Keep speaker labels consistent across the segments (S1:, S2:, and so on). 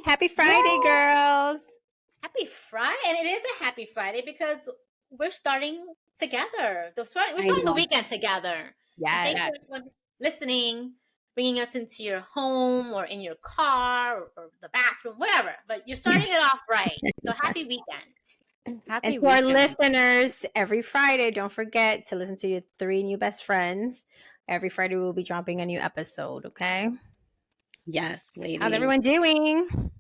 S1: Happy Friday, girls.
S2: Happy Friday. And it is a happy Friday because we're starting together. We're starting the weekend together.
S1: Yes.
S2: And thanks for everyone listening, bringing us into your home or in your car or the bathroom, whatever. But you're starting it off right. So happy weekend.
S1: And to our listeners, every Friday, don't forget to listen to your 3 new best friends. Every Friday, we'll be dropping a new episode, okay?
S3: Yes, ladies.
S1: How's everyone doing?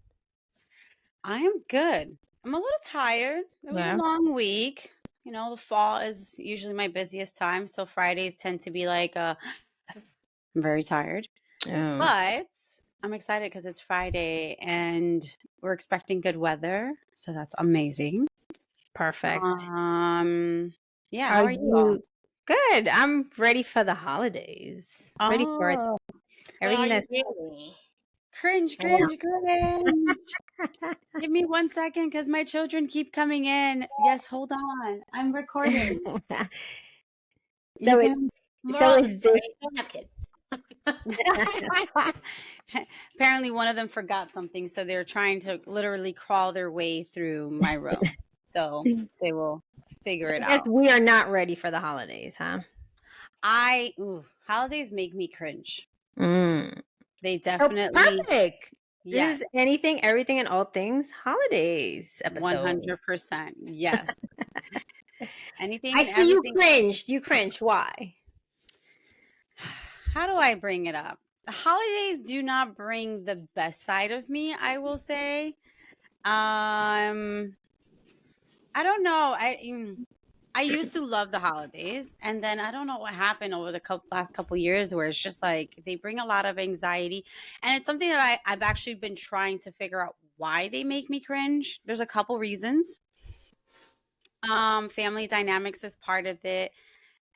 S3: I am good. I'm a little tired. It was a long week. You know, the fall is usually my busiest time, so Fridays tend to be like I'm very tired.
S1: Oh.
S3: But I'm excited because it's Friday and we're expecting good weather, so that's amazing.
S1: Perfect.
S3: Yeah, how are you all?
S1: Good. I'm ready for the holidays. Ready for it. Everything that's
S2: really?
S3: Cringe. Give me 1 second because my children keep coming in. Yes, hold on. I'm recording.
S1: So is
S2: sorry, don't have kids.
S3: Apparently one of them forgot something, so they're trying to literally crawl their way through my room. So they will figure it out.
S1: We are not ready for the holidays, huh?
S3: Holidays make me cringe. They
S1: Oh,
S3: definitely
S1: perfect. This is anything, everything, and all things holidays episode.
S3: 100%. Yes. Anything.
S1: I see you cringed. You cringed. Why?
S3: How do I bring it up? The holidays do not bring the best side of me, I will say. I don't know. I used to love the holidays, and then I don't know what happened over the last couple years where it's just like they bring a lot of anxiety, and it's something that I've actually been trying to figure out why they make me cringe. There's a couple reasons. Family dynamics is part of it.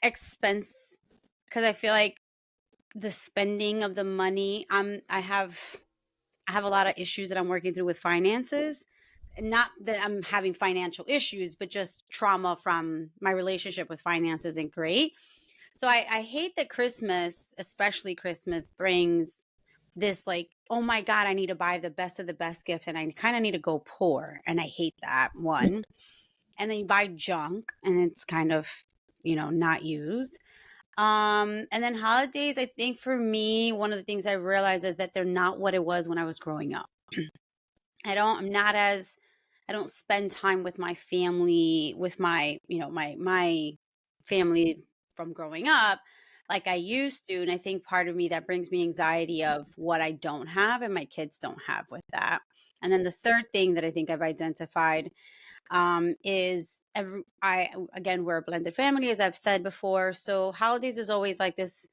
S3: Expense, because I feel like the spending of the money. I have a lot of issues that I'm working through with finances. Not that I'm having financial issues, but just trauma from my relationship with finances isn't great. So I hate that Christmas, especially Christmas, brings this like, oh my God, I need to buy the best of the best gift and I kind of need to go poor. And I hate that one. And then you buy junk and it's kind of, not used. And then holidays, I think for me, one of the things I realized is that they're not what it was when I was growing up. I don't spend time with my family, with my family from growing up like I used to. And I think part of me that brings me anxiety of what I don't have and my kids don't have with that. And then the third thing that I think I've identified is again, we're a blended family, as I've said before. So holidays is always like this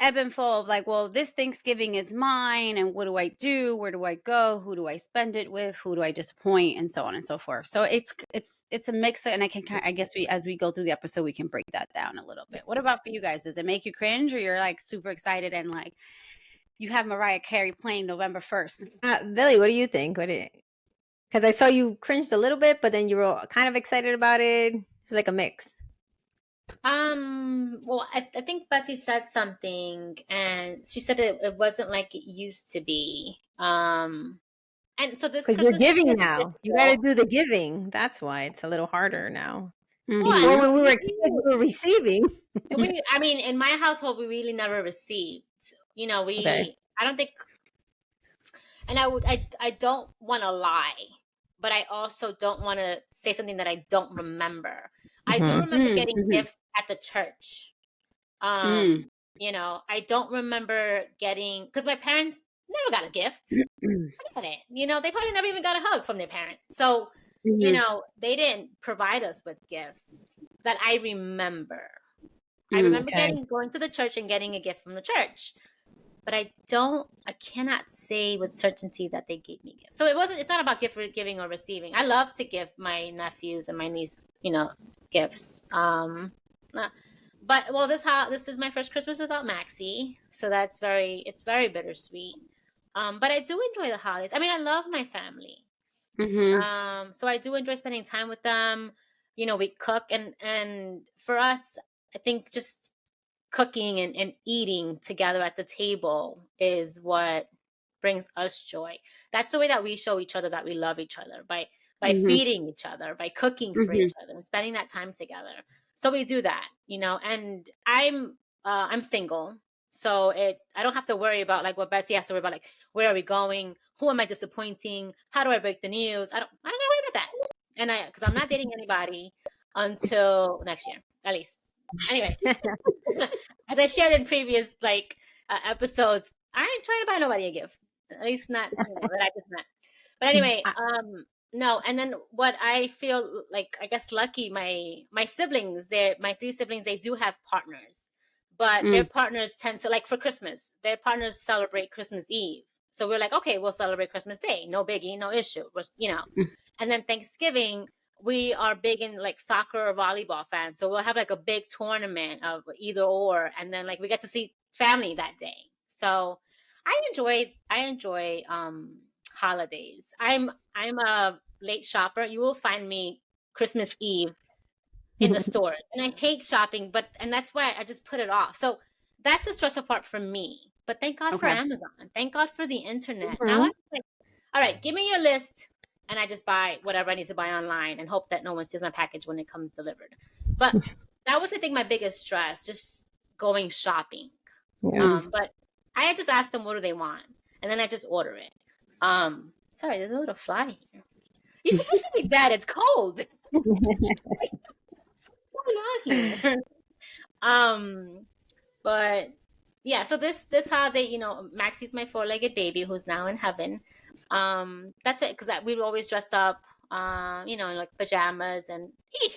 S3: ebb and flow of like, well, this Thanksgiving is mine, and what do I do? Where do I go? Who do I spend it with? Who do I disappoint? And so on and so forth. So it's a mix, and I guess as we go through the episode, we can break that down a little bit. What about for you guys? Does it make you cringe, or you're like super excited and like you have Mariah Carey playing November 1st?
S1: Billy, what do you think? Because I saw you cringed a little bit, but then you were kind of excited about it. It's like a mix.
S2: Well, I think Betsy said something, and she said it wasn't like it used to be. And so this
S1: because you're giving now, you got to do the giving. That's why it's a little harder now. Before, when we were kids, we were receiving.
S2: I mean, in my household, we really never received. I don't think, and I don't want to lie, but I also don't want to say something that I don't remember. I do remember getting gifts at the church. I don't remember getting, because my parents never got a gift. They probably never even got a hug from their parents. So, they didn't provide us with gifts that I remember. I remember going to the church and getting a gift from the church. But I cannot say with certainty that they gave me gifts. So it's not about gift giving or receiving. I love to give my nephews and my niece, gifts. But this is my first Christmas without Maxie. So it's very bittersweet. But I do enjoy the holidays. I mean, I love my family. So I do enjoy spending time with them. We cook and for us, I think just cooking and eating together at the table is what brings us joy. That's the way that we show each other that we love each other, by
S3: Mhm.
S2: feeding each other, by cooking for
S3: Mhm.
S2: each other and spending that time together. So we do that, and I'm single. So I don't have to worry about like what Betsy has to worry about, like where are we going? Who am I disappointing? How do I break the news? I don't gotta worry about that. And because I'm not dating anybody until next year, at least. Anyway, as I shared in previous episodes, I ain't trying to buy nobody a gift. At least not that I just met. But anyway, no. And then what I feel like, I guess, lucky, my siblings, my three siblings, they do have partners, but their partners tend to, like, for Christmas, their partners celebrate Christmas Eve. So we're like, okay, we'll celebrate Christmas Day. No biggie, no issue. And then Thanksgiving, we are big in like soccer or volleyball fans. So we'll have like a big tournament of either or. And then like we get to see family that day. So I enjoy holidays. I'm a late shopper. You will find me Christmas Eve in the store. And I hate shopping, and that's why I just put it off. So that's the stressful part for me. But thank God for Amazon. Thank God for the internet. Now I'm like, all right, give me your list, and I just buy whatever I need to buy online and hope that no one sees my package when it comes delivered. But that was, I think, my biggest stress, just going shopping.
S1: Yeah.
S2: But I just ask them what do they want, and then I just order it. Sorry, there's a little fly here. You're supposed to be dead. It's cold. What's going on here? But yeah, so this holiday, Maxie's my 4-legged baby who's now in heaven. That's it, because we would always dress up, in like pajamas, and he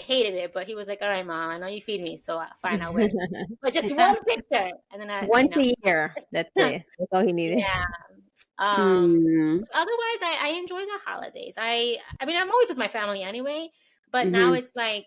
S2: hated it, but he was like, "All right, Mom, I know you feed me, so fine, I'll wear it." But just one picture, and then
S1: Once a year. That's it. That's all he needed.
S2: Yeah. Otherwise, I enjoy the holidays. I mean, I'm always with my family anyway, but now it's like,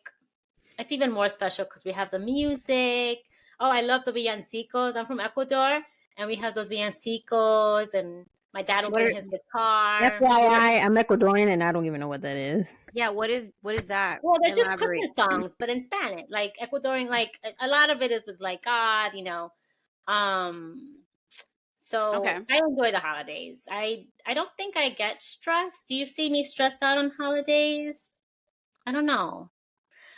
S2: it's even more special because we have the music. Oh, I love the villancicos. I'm from Ecuador, and we have those villancicos, and my dad will bring his guitar.
S1: FYI, I'm Ecuadorian, and I don't even know what that is.
S3: Yeah, what is that?
S2: Well, there's just Christmas songs, but in Spanish, like Ecuadorian, like a lot of it is with like God, So I enjoy the holidays. I don't think I get stressed. Do you see me stressed out on holidays? I don't know.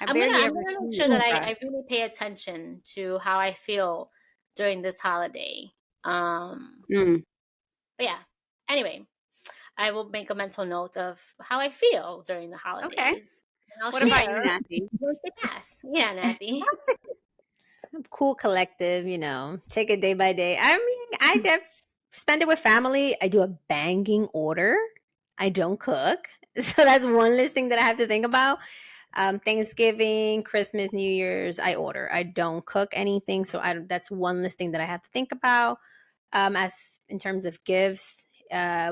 S2: I'm gonna make sure that I really pay attention to how I feel during this holiday. But yeah. Anyway, I will make a mental note of how I feel during the holidays.
S3: Okay.
S2: What
S3: about you, Nathy?
S2: Once they pass. Yeah, Nathy.
S1: Cool collective, take it day by day. I mean, I spend it with family. I do a banging order. I don't cook. So that's one list thing that I have to think about. Thanksgiving, Christmas, New Year's, I order. I don't cook anything. So that's one listing that I have to think about. As in terms of gifts,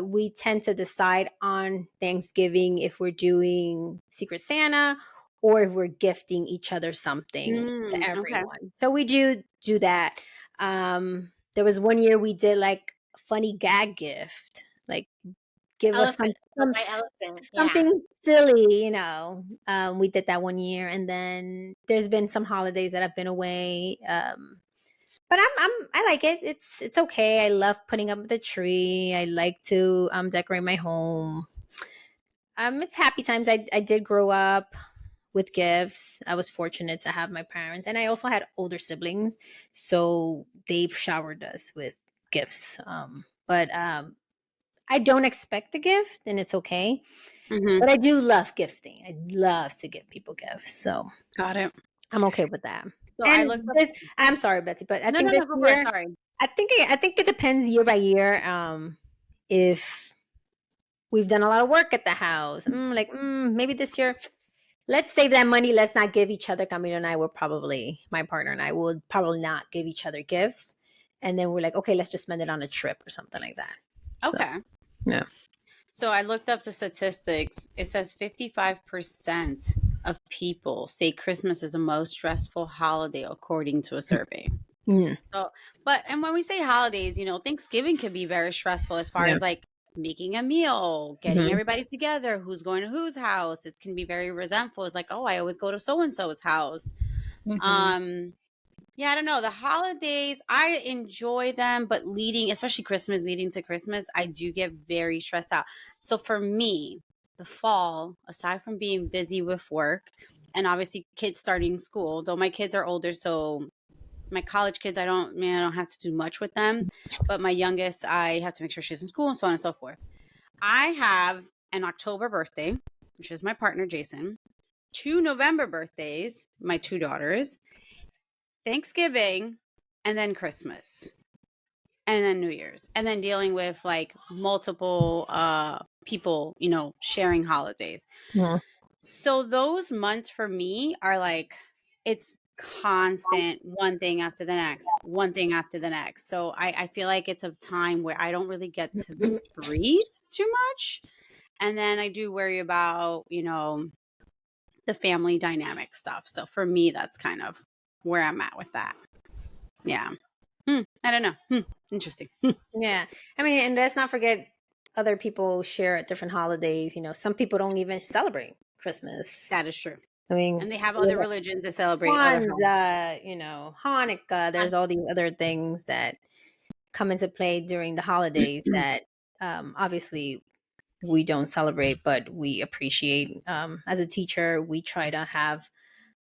S1: we tend to decide on Thanksgiving if we're doing Secret Santa or if we're gifting each other something to everyone. Okay. So we do that. There was one year we did like a funny gag gift, like give
S2: elephant,
S1: us something silly, we did that one year, and then there's been some holidays that I've been away. But I like it. It's okay. I love putting up the tree. I like to decorate my home. It's happy times. I did grow up with gifts. I was fortunate to have my parents, and I also had older siblings, so they've showered us with gifts. But I don't expect a gift, and it's okay. But I do love gifting. I love to give people gifts. So
S3: got it.
S1: I'm okay with that.
S3: So
S1: I'm sorry, Betsy, but I think
S3: this year, sorry.
S1: I think it depends year by year. If we've done a lot of work at the house, maybe this year, let's save that money. Let's not give each other. Camilo and I will my partner and I will probably not give each other gifts. And then we're like, okay, let's just spend it on a trip or something like that.
S3: Okay.
S1: So, yeah.
S3: So I looked up the statistics. It says 55% of people say Christmas is the most stressful holiday according to a survey. So, and when we say holidays, Thanksgiving can be very stressful as far as like making a meal, getting everybody together, who's going to whose house. It can be very resentful. It's like, oh, I always go to so-and-so's house. Yeah, I don't know. The holidays, I enjoy them, but especially Christmas, leading to Christmas, I do get very stressed out. So for me, the fall, aside from being busy with work and obviously kids starting school, though my kids are older, so my college kids, I don't have to do much with them. But my youngest, I have to make sure she's in school and so on and so forth. I have an October birthday, which is my partner, Jason, 2 November birthdays, my 2 daughters, Thanksgiving, and then Christmas, and then New Year's, and then dealing with like multiple people, sharing holidays.
S1: Mhm.
S3: So those months for me are like, it's constant, one thing after the next, one thing after the next. So I feel like it's a time where I don't really get to breathe too much. And then I do worry about, the family dynamic stuff. So for me, that's kind of where I'm at with that. Yeah. I don't know. Interesting.
S1: Yeah. I mean, and let's not forget other people share at different holidays. Some people don't even celebrate Christmas.
S3: That is true.
S1: I mean,
S3: And they have other religions that celebrate other holidays.
S1: Kwanzaa, Hanukkah, there's all these other things that come into play during the holidays that obviously we don't celebrate, but we appreciate. As a teacher, we try to have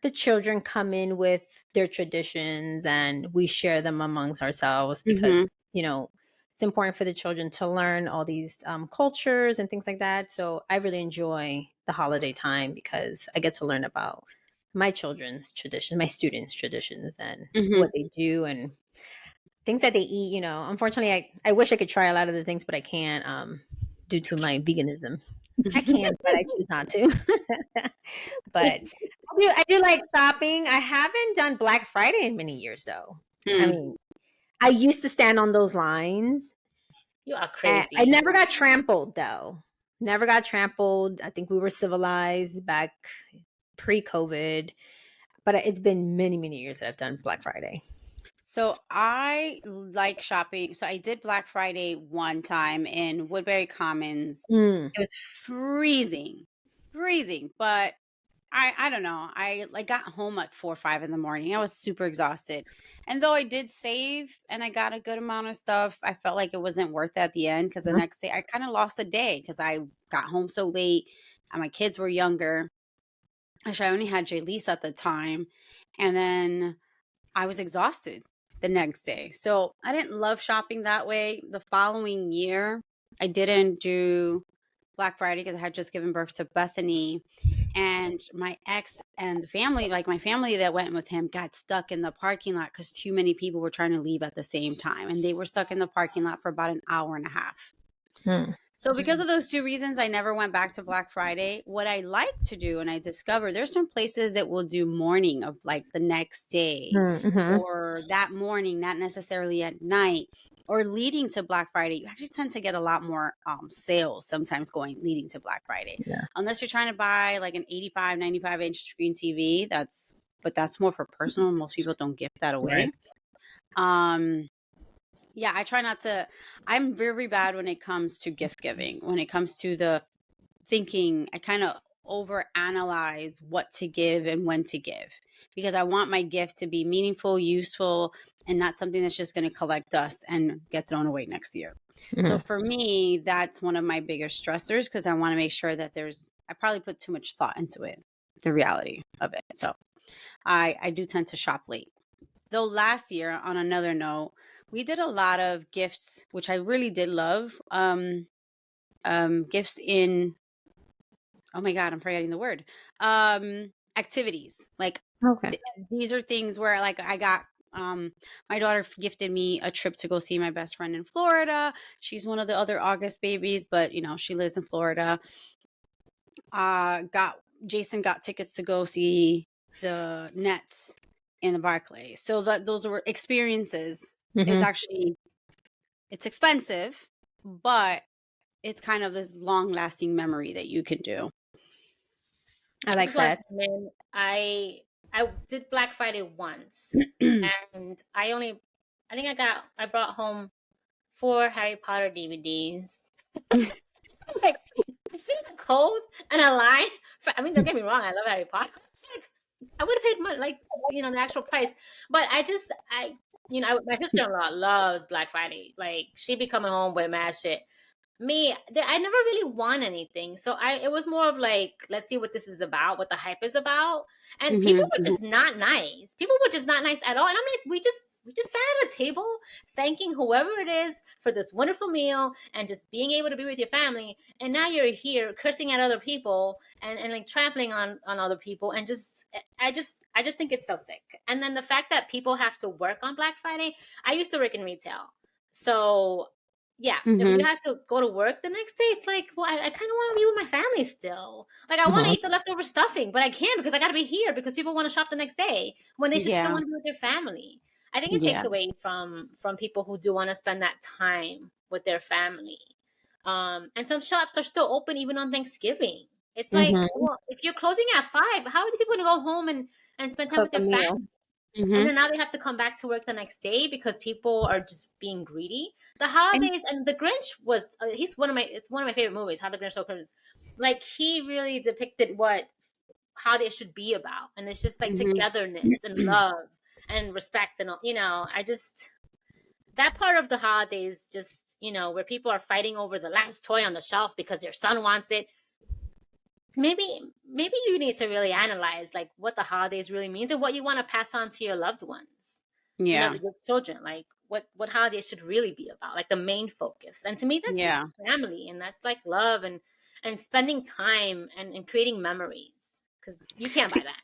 S1: the children come in with their traditions and we share them amongst ourselves because,
S3: Mhm.
S1: it's important for the children to learn all these cultures and things like that. So I really enjoy the holiday time because I get to learn about my children's traditions, my students' traditions, and
S3: Mhm.
S1: what they do and things that they eat. Unfortunately, I wish I could try a lot of the things, but I can't due to my veganism. I can, but I choose not to. But I do like shopping. I haven't done Black Friday in many years though. I
S3: Mm.
S1: mean, I used to stand on those lines.
S2: You are
S1: And I
S2: crazy.
S1: never got trampled though. Never got trampled. I think we were civilized back pre-COVID. But it's been many, many years that I've done Black Friday.
S3: So I like shopping. So I did Black Friday one time in Woodbury Commons.
S1: Mm.
S3: It was freezing, but I don't know. I like got home at 4 or 5 in the morning. I was super exhausted. And though I did save and I got a good amount of stuff, I felt like it wasn't worth it at the end because the next day I kind of lost a day because I got home so late and my kids were younger. Actually, I only had Jayleese at the time. And then I was exhausted the next day. So I didn't love shopping that way. The following year, I didn't do Black Friday because I had just given birth to Bethany. And my ex and the family, like my family that went with him, got stuck in the parking lot because too many people were trying to leave at the same time. And they were stuck in the parking lot for about an hour and a half.
S1: Mm.
S3: So because of those two reasons, I never went back to Black Friday. What I like to do, and I discovered there's some places that will do morning of like the next day
S1: Mm-hmm.
S3: or that morning, not necessarily at night or leading to Black Friday. You actually tend to get a lot more sales sometimes leading to Black Friday.
S1: Yeah.
S3: Unless you're trying to buy like an 85, 95-inch screen TV, but that's more for personal. Most people don't give that away.
S1: Right.
S3: Yeah, I try not to. I'm very bad when it comes to gift giving. When it comes to the thinking, I kind of overanalyze what to give and when to give because I want my gift to be meaningful, useful, and not something that's just going to collect dust and get thrown away next year. So
S1: Mm-hmm.
S3: for me, that's one of my bigger stressors because I want to make sure that I probably put too much thought into it, the reality of it. So I do tend to shop late. Though last year, on another note, we did a lot of gifts, which I really did love. Gifts in, oh my God, I'm forgetting the word. Activities. Like
S1: Okay.
S3: these are things where like I got my daughter gifted me a trip to go see my best friend in Florida. She's one of the other August babies, but she lives in Florida. Jason got tickets to go see the Nets in the Barclays. So those were experiences. Is
S1: Mm-hmm.
S3: actually it's expensive, but it's kind of this long lasting memory that you can do.
S1: I
S2: I
S1: like
S2: just want
S1: that.
S2: to come in. I did Black Friday once, and I think I brought home 4 Harry Potter DVDs. I was like, it's been cold and a line. I mean, don't get me wrong, I love Harry Potter. It's like I would have paid money, like, the actual price. But my sister-in-law loves Black Friday. Like, she be coming home with mad shit. I never really won anything. So it was more of like, let's see what this is about, what the hype is about. And people were just not nice. People were just not nice at all. And I'm like, we just sat at a table thanking whoever it is for this wonderful meal and just being able to be with your family. And now you're here cursing at other people and like trampling on other people, and I just think it's so sick. And then the fact that people have to work on Black Friday. I used to work in retail. So yeah, if you had to go to work the next day, it's like, well, I kind of want to be with my family still. Like, I want to eat the leftover stuffing, but I can't because I got to be here because people want to shop the next day when they should still
S3: Yeah.
S2: want to be with their family. I think it takes
S3: Yeah.
S2: away from people who do want to spend that time with their family. And some shops are still open even on Thanksgiving. It's like, well, if you're closing at 5, how are the people going to go home and spend time
S1: Cook
S2: with
S1: a
S2: their family?
S1: meal.
S2: And then now they have to come back to work the next day because people are just being greedy. The holidays and the Grinch was it's one of my favorite movies. How the Grinch Stole Christmas. Like, he really depicted what holidays should be about, and it's just like togetherness and love and respect and all. I just that part of the holidays, just where people are fighting over the last toy on the shelf because their son wants it. Maybe you need to really analyze like what the holidays really means and what you want to pass on to your loved ones.
S3: Yeah.
S2: Your children, like what holidays should really be about, like the main focus. And to me, that's just family, and that's like love and spending time and creating memories, because you can't buy that.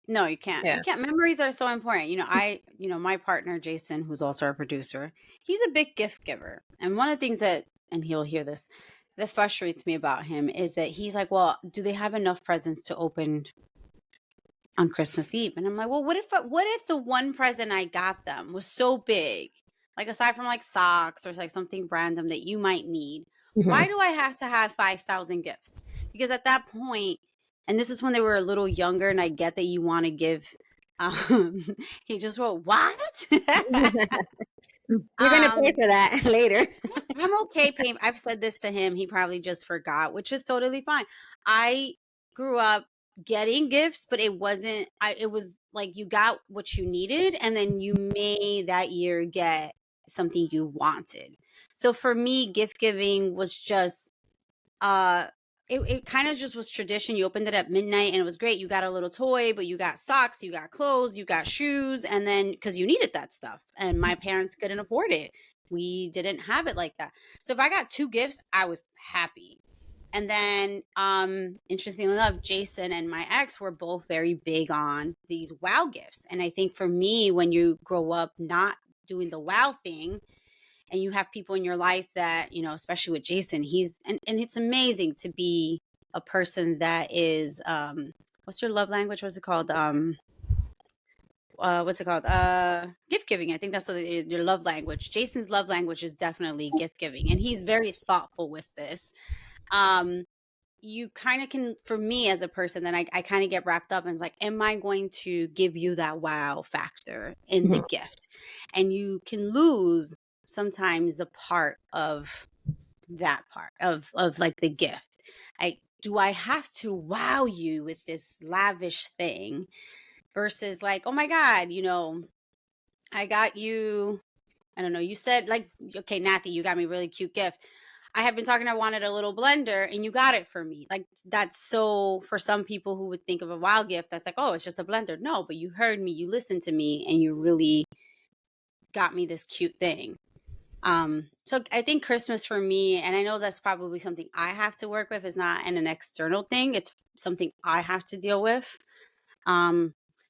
S3: No, you can't.
S1: Yeah.
S3: You can't. Memories are so important. My partner, Jason, who's also our producer, he's a big gift giver. And one of the things and he'll hear this, that frustrates me about him is that he's like, well, do they have enough presents to open on Christmas Eve? And I'm like, well, what if the one present I got them was so big, like aside from like socks or like something random that you might need, why do I have to have 5,000 gifts? Because at that point, and this is when they were a little younger, and I get that you want to give. He just wrote, what?
S1: You're gonna pay for that later.
S3: I'm okay paying. I've said this to him. He probably just forgot, which is totally fine. I grew up getting gifts, but it wasn't, it was like you got what you needed, and then you may that year get something you wanted. So for me, gift giving was just, it kind of just was tradition. You opened it at midnight and it was great. You got a little toy, but you got socks, you got clothes, you got shoes. And then, because you needed that stuff, and my parents couldn't afford it. We didn't have it like that. So if I got 2 gifts, I was happy. And then, interestingly enough, Jason and my ex were both very big on these wow gifts. And I think for me, when you grow up not doing the wow thing, and you have people in your life that, especially with Jason, and it's amazing to be a person that is, what's your love language? What's it called? Gift giving. I think that's your love language. Jason's love language is definitely gift giving, and he's very thoughtful with this. You kind of can, for me as a person, then I kind of get wrapped up and it's like, am I going to give you that wow factor in the gift? And you can lose sometimes the part of that part of like the gift. Do I have to wow you with this lavish thing versus like, oh my God, I got you, I don't know, you said like, okay, Nathy, you got me a really cute gift. I have been talking, I wanted a little blender and you got it for me. Like, that's so, for some people who would think of a wow gift, that's like, oh, it's just a blender. No, but you heard me, you listened to me, and you really got me this cute thing. So I think Christmas for me, and I know that's probably something I have to work with, is not an external thing. It's something I have to deal with.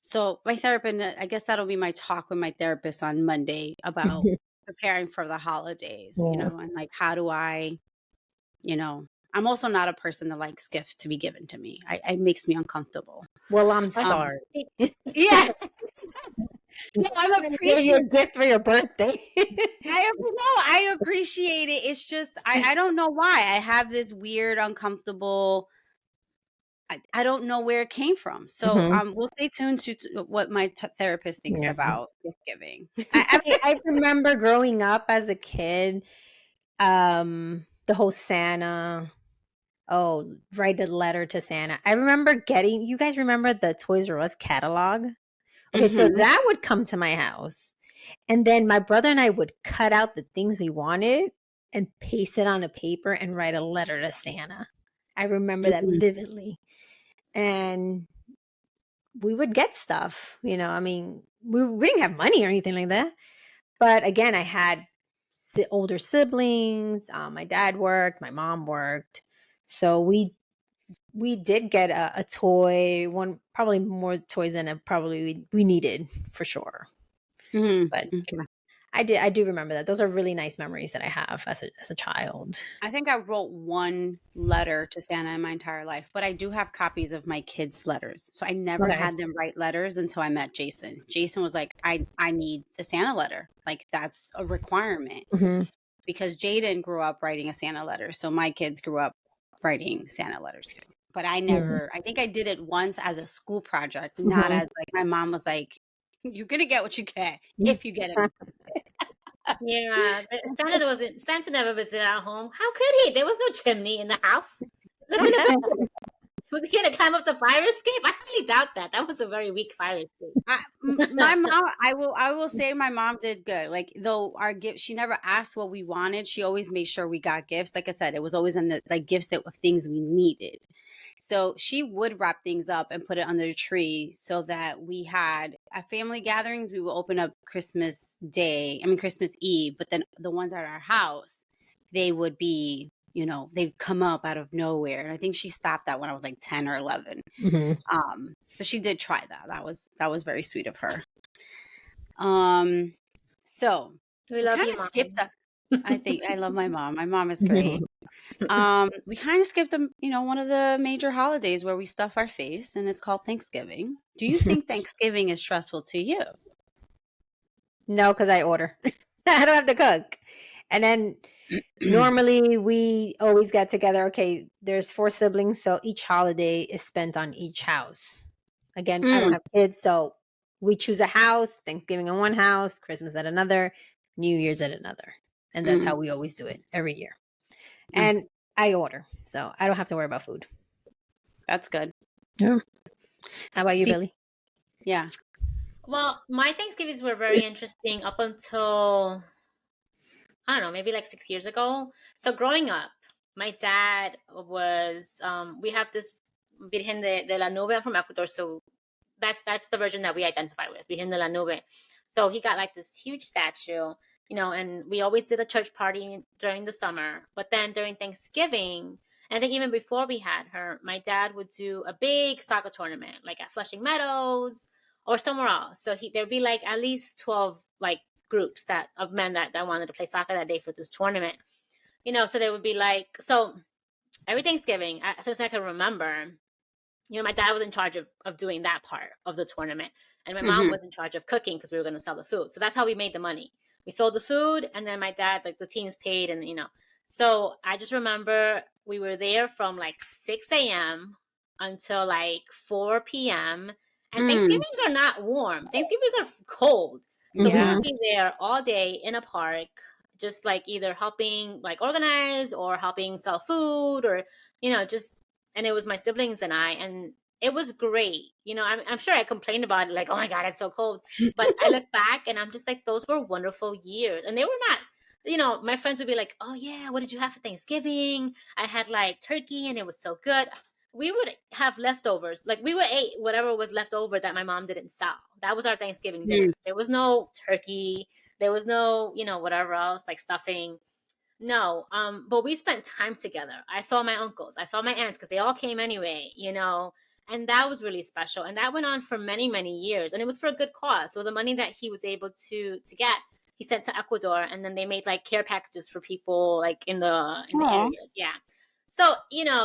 S3: So my therapist, I guess that'll be my talk with my therapist on Monday about preparing for the holidays, and like, how do I, I'm also not a person that likes gifts to be given to me. It makes me uncomfortable.
S1: Well, I'm sorry.
S3: Yes. No, I'm
S1: Give you a gift for your birthday.
S3: I appreciate it. It's just, I don't know why. I have this weird, uncomfortable, I don't know where it came from. So we'll stay tuned to what my therapist thinks about gift giving.
S1: I mean, I remember growing up as a kid, the whole Santa, write a letter to Santa. I remember getting, you guys remember the Toys R Us catalog? Okay, so
S3: Mhm.
S1: that would come to my house. And then my brother and I would cut out the things we wanted and paste it on a paper and write a letter to Santa. I remember that
S3: Mhm.
S1: vividly. And we would get stuff, I mean, we didn't have money or anything like that. But again, I had older siblings. My dad worked, my mom worked. So we did get a toy, one, probably more toys than probably we needed for sure.
S3: Mhm.
S1: But
S3: Okay.
S1: I do remember that. Those are really nice memories that I have as a child.
S3: I think I wrote one letter to Santa in my entire life, but I do have copies of my kids' letters. So I never
S1: Okay.
S3: had them write letters until I met Jason. Jason was like, I need the Santa letter. Like that's a requirement
S1: Hmm.
S3: because Jaden grew up writing a Santa letter. So my kids grew up writing Santa letters too. But I think I did it once as a school project, not
S1: Hmm.
S3: as like my mom was like, you're going to get what you get if you get it.
S2: Yeah, Santa never visited our home. How could he? There was no chimney in the house. Live in a basement. Was he gonna climb up the fire escape? I highly doubt that. That was a very weak fire escape.
S3: My mom, I will say my mom did good. Like though our gift, she never asked what we wanted. She always made sure we got gifts. Like I said, it was always in the like gifts that of things we needed. So she would wrap things up and put it under the tree so that we had at family gatherings, we would open up Christmas Eve, but then the ones at our house, they would be, they'd come up out of nowhere. And I think she stopped that when I was like 10 or 11.
S1: Hmm.
S3: But she did try that. That was very sweet of her. So
S2: We
S3: we
S2: love
S3: kind
S2: you,
S3: of
S2: Mom.
S3: skipped that. I think I love my mom. My mom is great. We kind of skipped one of the major holidays where we stuff our face, and it's called Thanksgiving. Do you think Thanksgiving is stressful to you?
S1: No, because I order. I don't have to cook. And then normally we always get together. Okay, there's 4 siblings, so each holiday is spent on each house. Again, I don't
S3: Mm,
S1: have kids, so we choose a house, Thanksgiving in one house, Christmas at another, New Year's at another. And that's how
S3: mm,
S1: we always do it every year.
S3: mm.
S1: And I order, so I don't have to worry about food.
S3: That's good.
S1: Yeah. How about you,
S3: See,
S1: Billy?
S3: yeah.
S2: Well, my Thanksgivings were very interesting up until I don't know, maybe like 6 years ago. So growing up, my dad was we have this Virgen de la Nube. I'm from Ecuador, so that's the version that we identify with, Virgen de la Nube. So he got like this huge statue, and we always did a church party during the summer. But then during Thanksgiving, and I think even before we had her, my dad would do a big soccer tournament, like at Flushing Meadows or somewhere else. So there'd be like at least 12 like groups of men that wanted to play soccer that day for this tournament. So they would be like, so every Thanksgiving, since I can remember, my dad was in charge of doing that part of the tournament. And my mom
S3: Hmm.
S2: was in charge of cooking because we were going to sell the food. So that's how we made the money. We sold the food, and then my dad, like the teams paid. And. So I just remember we were there from like 6 a.m. until like 4 p.m. And
S3: Mm,
S2: Thanksgivings are not warm, Thanksgivings are cold. So we
S3: yeah.
S2: would be there all day in a park, just like either helping like organize or helping sell food or, just and it was my siblings and I, and it was great. I'm sure I complained about it, like, oh my God, it's so cold. But I look back and I'm just like, those were wonderful years. And they were not, my friends would be like, oh yeah, what did you have for Thanksgiving? I had like turkey and it was so good. We would have leftovers. Like we would eat whatever was left over that my mom didn't sell. That was our Thanksgiving dinner.
S3: Mm,
S2: There was no turkey. There was no, whatever else, like stuffing. No, but we spent time together. I saw my uncles, I saw my aunts because they all came anyway, and that was really special. And that went on for many, many years, and it was for a good cause. So the money that he was able to get, he sent to Ecuador, and then they made like care packages for people like in the
S3: aw.
S2: areas. Yeah. So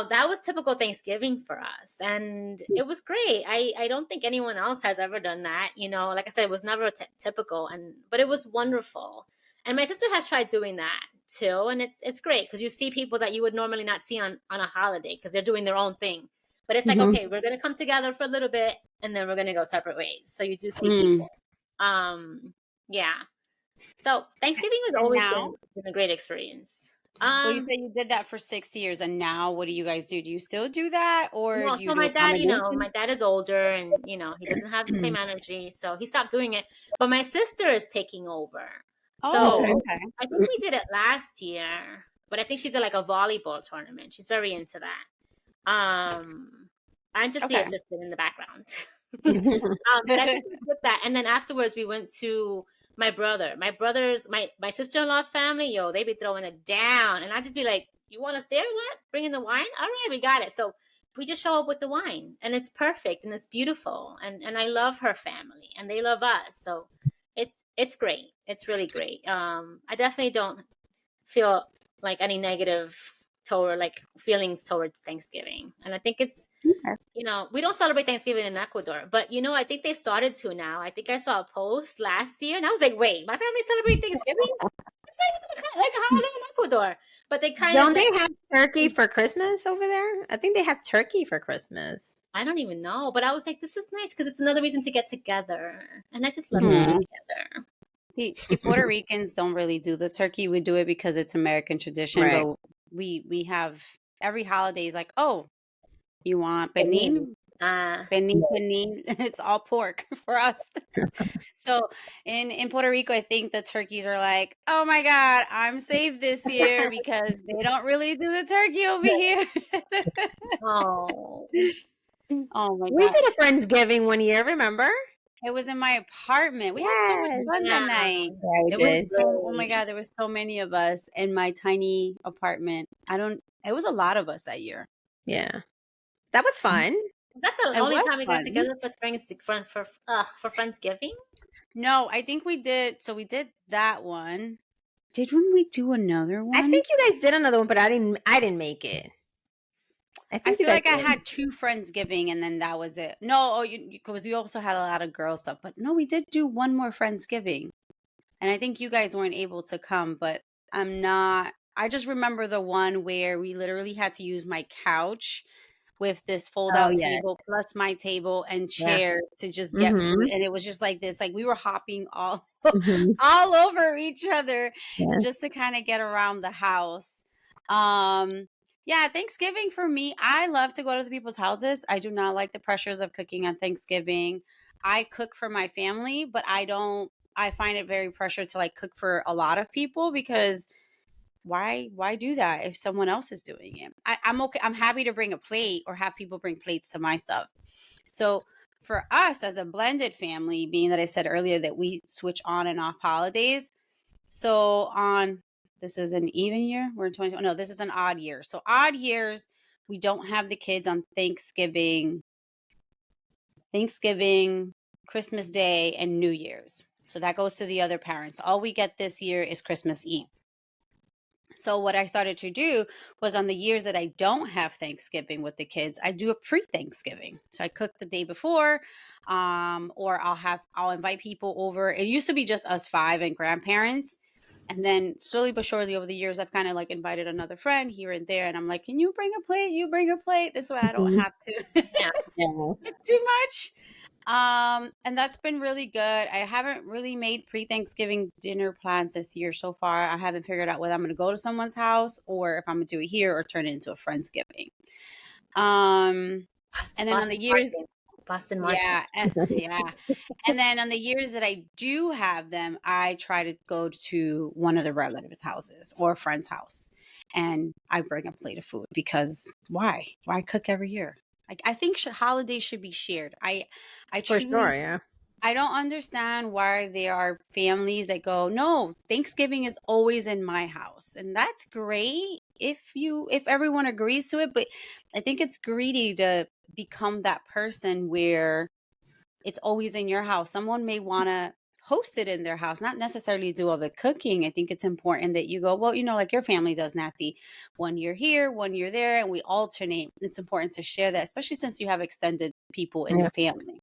S2: that was typical Thanksgiving for us, and it was great. I don't think anyone else has ever done that. Like I said, it was never typical, but it was wonderful. And my sister has tried doing that too, and it's great because you see people that you would normally not see on a holiday because they're doing their own thing. But it's like,
S1: Hmm.
S2: okay, we're gonna come together for a little bit, and then we're gonna go separate ways. So you do see
S3: Mm.
S2: people. Yeah. So Thanksgiving has
S3: And
S2: always
S3: now,
S2: been a great experience.
S3: Well, you said you did that for 6 years, and now what do you guys do? Do you still do that, or
S2: No,
S3: do you
S2: so
S3: do
S2: my dad,
S3: accommodation?
S2: my dad is older and, he doesn't have the same energy, so he stopped doing it. But my sister is taking over.
S3: Oh,
S2: So
S3: okay.
S2: I think we did it last year, but I think she did like a volleyball tournament. She's very into that. I'm just the
S3: Okay.
S2: assistant in the background. But I think we did that. And then afterwards we went to my brother. My sister-in-law's family, yo, they be throwing it down. And I just be like, you want us there? What? Bringing the wine? All right, we got it. So we just show up with the wine and it's perfect and it's beautiful. And I love her family and they love us. So it's great. It's really great. I definitely don't feel like any negative toward like feelings towards Thanksgiving. And I think it's
S3: Okay.
S2: we don't celebrate Thanksgiving in Ecuador, but I think they started to now. I think I saw a post last year and I was like, wait, my family celebrate Thanksgiving? It's like a holiday in Ecuador. But they kind of
S1: Don't
S2: like,
S1: they have turkey for Christmas over there? I think they have turkey for Christmas.
S2: I don't even know. But I was like, this is nice because it's another reason to get together. And I just love to
S1: Mhm.
S2: be together.
S3: See, Puerto Ricans don't really do the turkey. We do it because it's American tradition,
S1: Right.
S3: but we have every holiday is like, oh, you want benin?
S2: Uh,
S3: Benin. It's all pork for us. So in Puerto Rico, I think the turkeys are like, oh my God, I'm safe this year because they don't really do the turkey over here.
S2: oh,
S3: Oh my
S1: We
S3: God.
S1: did a Friendsgiving one year, remember?
S3: It was in my apartment. We had so much
S1: Yes.
S3: fun that
S2: yeah.
S3: night.
S1: Yeah, we
S2: It
S3: There
S2: was
S3: was
S1: did.
S3: oh my
S2: great.
S3: God, there was so many of us in my tiny apartment. It was a lot of us that year.
S2: Mm-hmm.
S1: Yeah. That was fun.
S2: Is that the
S3: It
S2: only
S3: was
S2: time we got
S3: fun.
S2: together for Friendsgiving?
S3: No, I think we did. So we did that one. Did we do another
S1: I
S3: one?
S1: think you guys did another one, but I didn't make it. I
S3: I
S1: think you
S3: feel
S1: guys
S3: like I
S1: did.
S3: had two Friendsgiving and then that was it. No, because we also had a lot of girl stuff. But no, we did do one more Friendsgiving. And I think you guys weren't able to come, but I'm not. I just remember the one where we literally had to use my couch with this fold
S1: Oh
S3: out
S1: yeah.
S3: table plus my table and
S1: Yeah.
S3: chair to just get food.
S1: Mhm.
S3: And it was just like this, like we were hopping all
S1: Mhm.
S3: all over each other
S1: Yeah.
S3: just to kind of get around the house. Um yeah, Thanksgiving for me, I love to go to the people's houses. I do not like the pressures of cooking on Thanksgiving. I cook for my family, but I find it very pressure to like cook for a lot of people because why do that if someone else is doing it? I'm okay. I'm happy to bring a plate or have people bring plates to my stuff. So for us as a blended family, being that I said earlier that we switch on and off holidays. So on this is an even year. We're in 20. No, this is an odd year. So odd years, we don't have the kids on Thanksgiving, Christmas Day, and New Year's. So that goes to the other parents. All we get this year is Christmas Eve. So what I started to do was on the years that I don't have Thanksgiving with the kids, I do a pre-Thanksgiving. So I cook the day before, or I'll invite people over. It used to be just us five and grandparents. And then slowly but surely over the years, I've kind of like invited another friend here and there. And I'm like, can you bring a plate? You bring a plate. This way I don't
S1: Mhm.
S3: have to
S2: Yeah.
S1: Yeah.
S3: too much. And that's been really good. I haven't really made pre-Thanksgiving dinner plans this year so far. I haven't figured out whether I'm going to go to someone's house or if I'm going to do it here or turn it into a Friendsgiving. Um, and then on the
S2: Boston
S3: years,
S2: market. Boston market.
S3: yeah, yeah. And then on the years that I do have them, I try to go to one of the relatives' houses or a friend's house, and I bring a plate of food because why? Why cook every year? Like I think holidays should be shared. I
S1: For sure,
S3: truly
S1: yeah.
S3: I don't understand why there are families that go, no, Thanksgiving is always in my house. And that's great if everyone agrees to it, but I think it's greedy to become that person where it's always in your house. Someone may want to host it in their house, not necessarily do all the cooking. I think it's important that you go, well, like your family does, Nathy. One year here, one year there, and we alternate. It's important to share that, especially since you have extended people in the
S1: Yeah.
S3: family.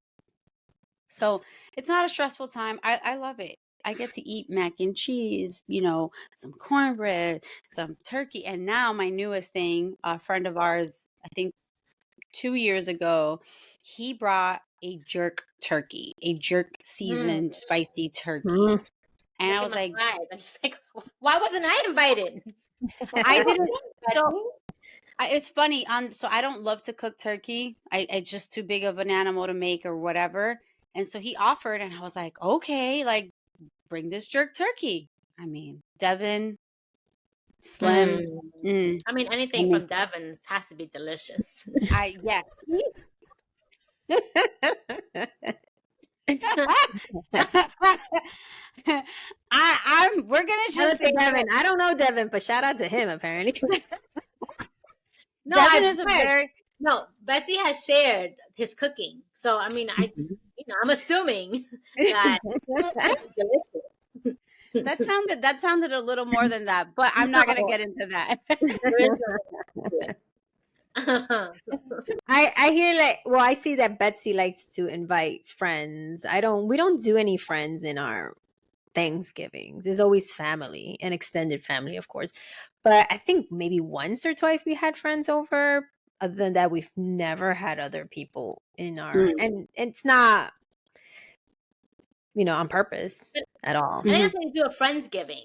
S3: So it's not a stressful time. I love it. I get to eat mac and cheese, some cornbread, some turkey. And now my newest thing, a friend of ours, I think 2 years ago, he brought a jerk
S2: Mm,
S3: seasoned spicy turkey.
S1: Mhm.
S3: And I
S2: making
S3: was
S2: my
S3: like,
S2: eyes. I'm just like, why wasn't I invited?
S3: I didn't. So it's funny. So I don't love to cook turkey. It's just too big of an animal to make or whatever. And so he offered, and I was like, okay, like bring this jerk turkey. I mean, Devin, Slim. Mm,
S2: I mean,
S3: I
S2: anything
S3: mean,
S2: from Devon's has to be delicious.
S3: yeah. We're gonna
S1: Shout
S3: just
S1: out to
S3: say
S1: Devin. I don't know Devin, but shout out to him apparently.
S2: No,
S3: Devin
S2: I've
S3: is a
S2: heard.
S3: very
S2: No, Betsy has shared his cooking. So, I mean, I just, I'm assuming that it's delicious.
S3: that sounded a little more than that, but I'm not gonna
S2: No,
S3: get into that.
S2: there is no to it.
S1: I hear I see that Betsy likes to invite friends. We don't do any friends in our Thanksgivings. There's always family and extended family, of course. But I think maybe once or twice we had friends over. Other than that, we've never had other people in our, and it's not, on purpose at all.
S2: I think that's when you do a Friendsgiving.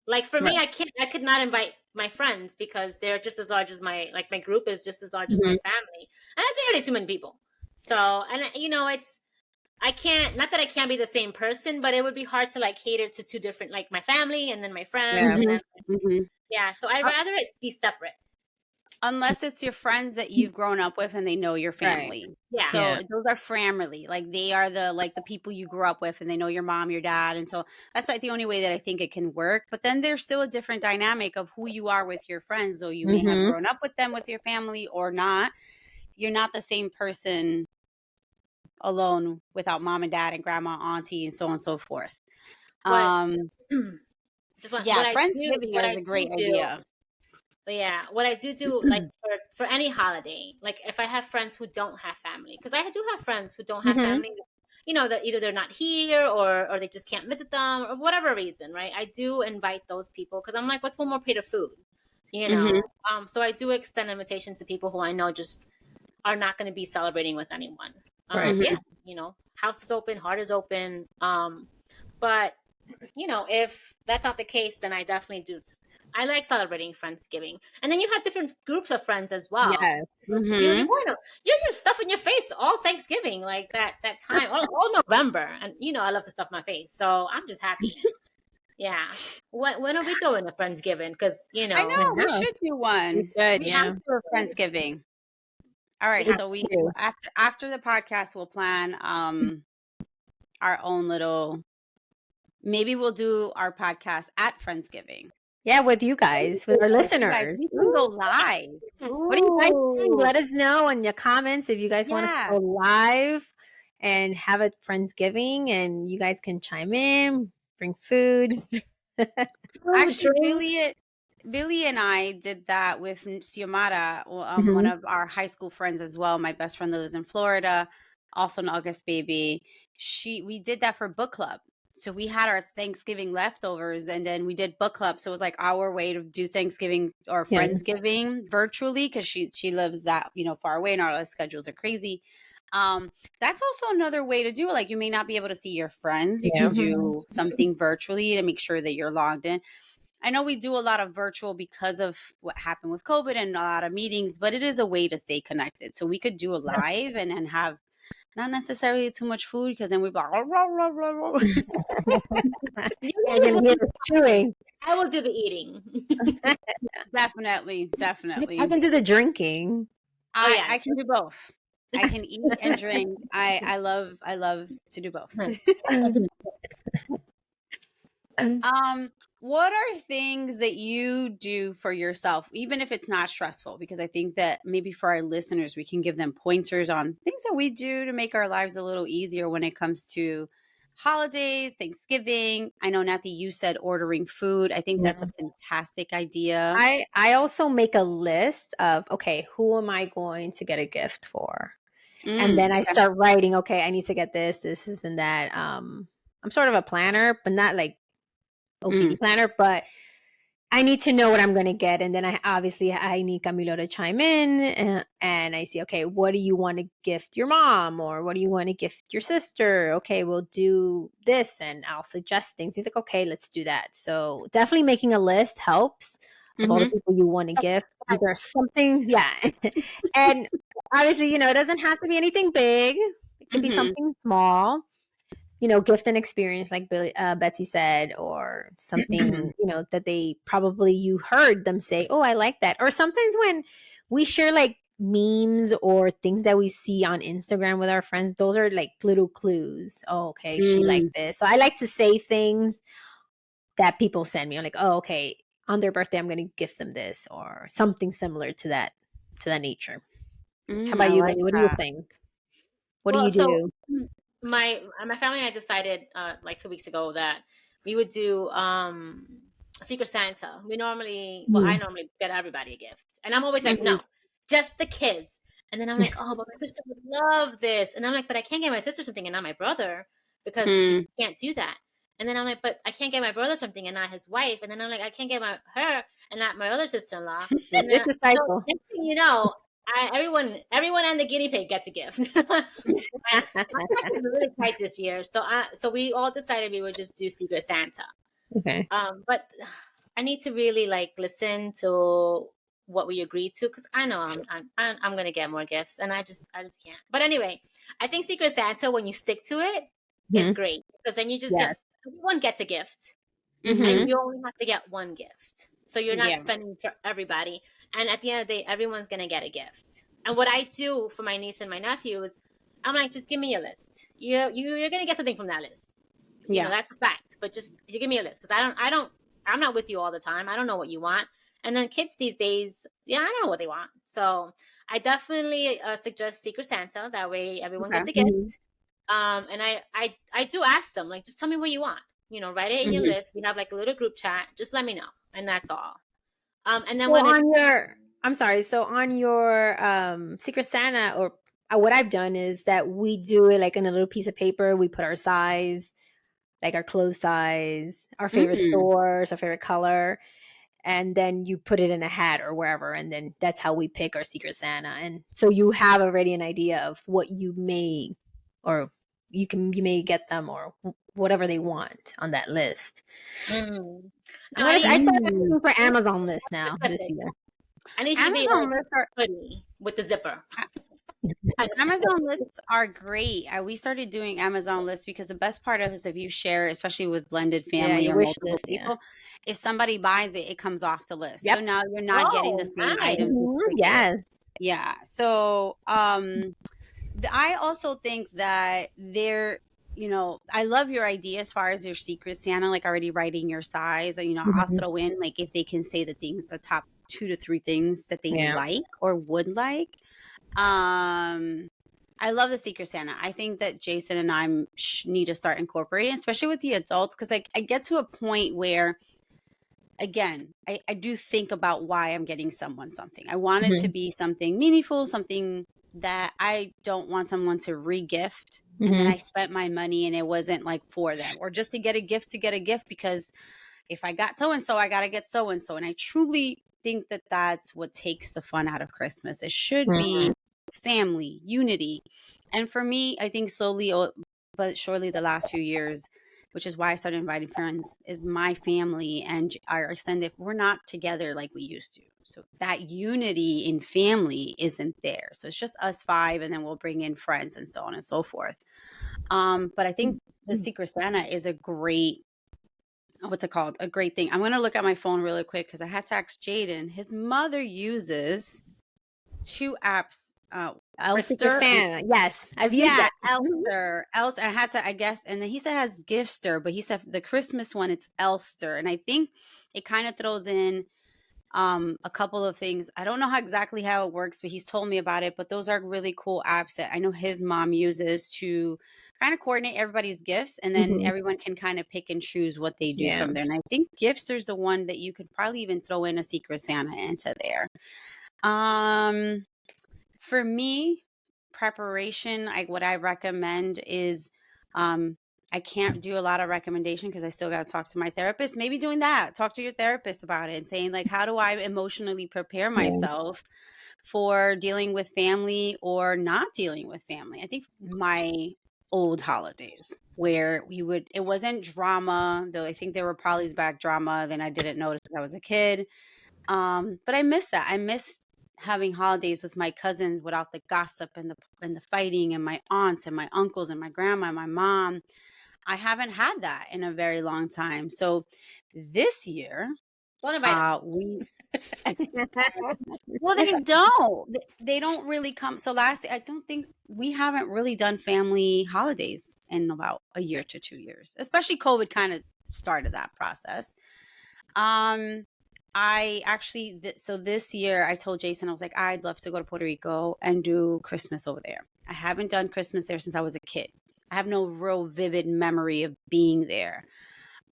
S2: Like for me,
S3: Right.
S2: I could not invite my friends because they're just as large as my group is just as large as my
S1: Mhm.
S2: family. And that's already too many people. So, and I can't, not that I can't be the same person, but it would be hard to like cater to two different, like my family and then my friends
S1: Yeah.
S2: and then,
S3: Mhm.
S2: yeah. So I'd rather it be separate.
S3: Unless it's your friends that you've grown up with and they know your
S1: Right.
S3: family.
S2: Yeah.
S3: So
S1: Yeah.
S3: those are family. Like they are the people you grew up with and they know your mom, your dad. And so that's like the only way that I think it can work. But then there's still a different dynamic of who you are with your friends. So you may have
S1: Mhm.
S3: grown up with them with your family or not. You're not the same person alone without mom and dad and grandma, auntie, and so on and so forth.
S2: But just
S3: Yeah,
S2: what
S3: Friendsgiving is
S2: I
S3: a
S2: do
S3: great
S2: do,
S3: idea.
S2: but yeah, what I do like for any holiday, like if I have friends who don't have family, because I do have friends who don't have
S1: Mhm.
S2: family, that either they're not here or they just can't visit them or whatever reason, right? I do invite those people because I'm like, what's one more plate of food, you
S3: Mhm.
S2: know? So I do extend invitations to people who I know just are not going to be celebrating with anyone.
S1: Right.
S2: Yeah, house is open, heart is open. But if that's not the case, then I definitely do. I like celebrating Friendsgiving, and then you have different groups of friends as well.
S1: Yes.
S3: Mhm.
S2: You're stuffing your face all Thanksgiving, like that time, all November, and I love to stuff my face, so I'm just happy. Yeah. When are we throwing a Friendsgiving? Because
S3: I
S1: I
S3: know we
S1: know.
S3: should do
S1: We
S3: one.
S1: should,
S3: We
S2: we have
S3: should
S1: yeah.
S3: do a Friendsgiving. All
S2: we
S3: right,
S2: have
S3: so
S2: to
S3: we
S1: do.
S3: after the podcast we'll plan our own little maybe we'll do our podcast at Friendsgiving.
S1: Yeah, with you guys, with our
S3: With you guys,
S1: listeners.
S3: we can go
S1: Ooh.
S3: live.
S1: What do you guys think?
S2: Ooh.
S1: Let us know in your comments if you guys want us to
S3: Yeah.
S1: go live and have a Friendsgiving, and you guys can chime in, bring food.
S3: Actually,
S2: Drinks.
S3: Billy and I did that with Xiomara, one
S1: Mhm.
S3: of our high school friends as well. My best friend that lives in Florida, also an August baby. We did that for book club. So we had our Thanksgiving leftovers, and then we did book club. So it was like our way to do Thanksgiving or
S1: Yeah.
S3: Friendsgiving virtually because she lives that far away, and our schedules are crazy. That's also another way to do it. Like you may not be able to see your friends. You
S1: Yeah.
S3: can do something virtually to make sure that you're logged in. I know we do a lot of virtual because of what happened with COVID and a lot of meetings, but it is a way to stay connected. So we could do a live and have not necessarily too much food because then we'd be like, "Oh, rah, rah, rah, rah."
S2: You
S1: You guys
S2: guys
S1: can
S2: will
S1: hear
S2: do
S1: us
S2: the talking.
S1: chewing.
S2: I will do the eating.
S3: Definitely,
S1: I
S3: definitely.
S1: can do the drinking.
S2: Oh yeah.
S3: I can do both. I can eat and drink. I love to do both. What are things that you do for yourself, even if it's not stressful? Because I think that maybe for our listeners, we can give them pointers on things that we do to make our lives a little easier when it comes to holidays, Thanksgiving. I know, Nathy, you said ordering food. I think that's a fantastic idea.
S1: I also make a list of, okay, who am I going to get a gift for? And then I
S3: Okay.
S1: start writing, okay, I need to get this, and that. I'm sort of a planner, but not like OCD
S3: Mm.
S1: planner, but I need to know what I'm going to get. And then I need Camilo to chime in, and I see, okay, what do you want to gift your mom? Or what do you want to gift your sister? Okay, we'll do this, and I'll suggest things. He's like, okay, let's do that. So definitely making a list helps. of all the
S3: Mhm.
S1: people you want to gift. There's something, yeah. And obviously, it doesn't have to be anything big. It could be
S3: Mhm.
S1: something small. Gift an experience like Betsy said, or something, that they probably you heard them say, oh, I like that. Or sometimes when we share like memes or things that we see on Instagram with our friends, those are like little clues. Oh, okay, she liked
S3: Mm.
S1: this. So I like to save things that people send me. I'm like, oh, okay, on their birthday, I'm going to gift them this or something similar to that nature. How
S3: I
S1: about you,
S3: like
S1: Billy? What do you
S3: that.
S1: think? What do you
S2: Well, so
S1: do?
S2: my family and I decided like 2 weeks ago that we would do Secret Santa. I
S1: Mhm.
S2: normally get everybody a gift, and I'm always like,
S3: Mhm.
S2: no, just the kids. And then I'm like, oh, but my sister would love this, and I'm like, but I can't get my sister something and not my brother because you
S3: Mm.
S2: can't do that. And then I'm like, but I can't get my brother something and not his wife. And then I'm like, I can't get her and not my other sister-in-law.
S1: The
S2: And then
S1: vicious
S2: so
S1: cycle.
S2: next thing you know, everyone and the guinea pig gets a gift. My pack is really tight this year, so we all decided we would just do Secret Santa.
S1: Okay.
S2: But I need to really like listen to what we agreed to because I know I'm gonna get more gifts, and I just can't. But anyway, I think Secret Santa, when you stick to it, is
S1: Mhm.
S2: great because then you just
S1: Yes.
S2: get everyone gets a gift, and
S3: Mhm.
S2: you only have to get one gift, so you're not
S3: Yeah.
S2: spending for everybody. And at the end of the day, everyone's gonna get a gift. And what I do for my niece and my nephew is, I'm like, just give me a list. You're gonna get something from that list.
S3: Yeah.
S2: That's a fact. But just you give me a list because I'm not with you all the time. I don't know what you want. And then kids these days, yeah, I don't know what they want. So I definitely suggest Secret Santa. That way, everyone
S3: Okay.
S2: gets a
S1: Mhm.
S2: gift. And I do ask them, like, just tell me what you want. Write it in your
S3: Mhm.
S2: list. We have like a little group chat. Just let me know, and that's all. And then
S1: So
S2: when it's
S1: on your, I'm sorry. So on your Secret Santa, or what I've done is that we do it like in a little piece of paper. We put our size, like our clothes size, our favorite
S3: Mm.
S1: stores, our favorite color, and then you put it in a hat or wherever, and then that's how we pick our Secret Santa. And so you have already an idea of what you may, or you may get them, or whatever they want on that list.
S2: mm.
S1: I'm
S2: No, I
S1: gonna.
S2: need
S1: I
S2: you to
S1: started
S2: be
S3: Mm.
S1: asking for
S2: more
S1: Amazon list now this
S2: specific.
S1: year.
S2: I need you to be like
S3: Amazon lists are
S2: hoodie with the zipper. Kind of stuff.
S3: Amazon lists are great. We started doing Amazon lists because the best part of it is if you share, especially with blended
S1: Yeah,
S3: family
S1: your
S3: or
S1: wish
S3: multiple
S1: list. Yeah.
S3: people, if somebody buys it, it comes off the list. So
S1: Yep.
S3: now you're not getting the
S2: Oh,
S3: same
S2: nice.
S3: item
S1: Mhm.
S3: duplicate.
S1: Yes.
S3: Yeah. So I also think that I love your idea as far as your Secret Santa, like already writing your size. And, I'll
S1: Mhm.
S3: throw in like if they can say the top 2 to 3 things that they
S1: Yeah.
S3: like or would like. Um, I love the Secret Santa. I think that Jason and I need to start incorporating, especially with the adults, because I get to a point where, again, I do think about why I'm getting someone something. I want it to
S1: Mhm.
S3: be something meaningful, something that I don't want someone to re-gift. And then I
S1: Mhm.
S3: spent my money and it wasn't like for them, or just to get a gift because if I got so and so, I got to get so and so. And I truly think that that's what takes the fun out of Christmas. It should be
S1: Mhm.
S3: family, unity. And for me, I think slowly but surely the last few years, which is why I started inviting friends, is my family and our extended, we're not together like we used to. So that unity in family isn't there. So it's just us five, and then we'll bring in friends and so on and so forth. But I think the Secret Santa is a great, what's it called? A great thing. I'm going to look at my phone really quick because I had to ask Jaden. His mother uses 2 apps,
S1: For Secret
S3: Elster and
S1: Santa. Yes, I've used
S3: yeah,
S1: that. Mhm.
S3: Elster. I had to, I guess, and then he said it has Gifster, but he said the Christmas one, it's Elster. And I think it kind of throws in a couple of things. I don't know exactly how it works, but he's told me about it. But those are really cool apps that I know his mom uses to kind of coordinate everybody's gifts, and then
S1: Mhm.
S3: everyone can kind of pick and choose what they do
S1: Yeah.
S3: from there. And I think Gifster's the one that you could probably even throw in a Secret Santa into there. Um, for me, preparation, what I recommend is I can't do a lot of recommendation because I still got to talk to my therapist. Maybe doing that, talk to your therapist about it and saying like, how do I emotionally prepare
S1: Yeah.
S3: myself for dealing with family or not dealing with family? I think my old holidays where it wasn't drama, though I think there were probably back drama, then I didn't notice I was a kid. But I miss that. I miss having holidays with my cousins without the gossip and the fighting, and my aunts and my uncles and my grandma and my mom. I haven't had that in a very long time. So this year,
S2: Don't invite them.
S3: we well, they don't. They don't really come. So I don't think we haven't really done family holidays in about a year to 2 years. Especially COVID kind of started that process. I actually so this year I told Jason, I was like, I'd love to go to Puerto Rico and do Christmas over there. I haven't done Christmas there since I was a kid. I have no real vivid memory of being there.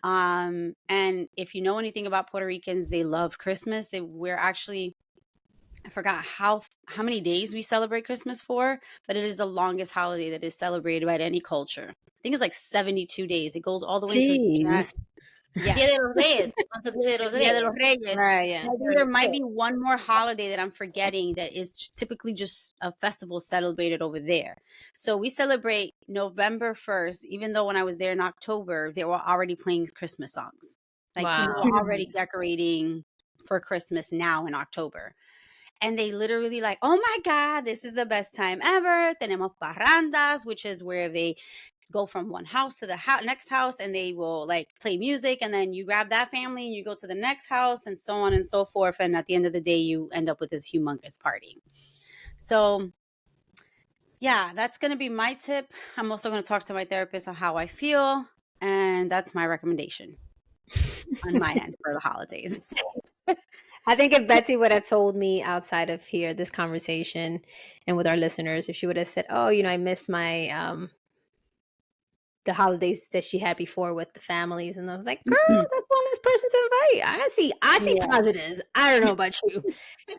S3: And if you know anything about Puerto Ricans, they love Christmas. We're actually, I forgot how many days we celebrate Christmas for, but it is the longest holiday that is celebrated by any culture. I think it's like 72 days. It goes all the way until
S1: Jeez.
S2: Dia
S3: yes.
S2: de los Reyes. Until Dia de los
S3: Dia de
S2: Reyes.
S3: los Reyes.
S1: Right, yeah.
S3: I think there might be one more holiday that I'm forgetting that is typically just a festival celebrated over there. So we celebrate November 1st, even though when I was there in October, they were already playing Christmas songs. Like people
S1: Wow.
S3: were already decorating for Christmas now in October. And they literally like, oh my God, this is the best time ever. Tenemos parrandas, which is where they go from one house to the next house, and they will like play music, and then you grab that family and you go to the next house, and so on and so forth. And at the end of the day, you end up with this humongous party. So yeah, that's going to be my tip. I'm also going to talk to my therapist on how I feel, and that's my recommendation on my end for the holidays.
S1: I think if Betsy would have told me outside of here, this conversation, and with our listeners, if she would have said, "Oh, I miss my the holidays that she had before with the families," and I was like, "Girl, that's one less person to invite." I see positives. I don't know about you.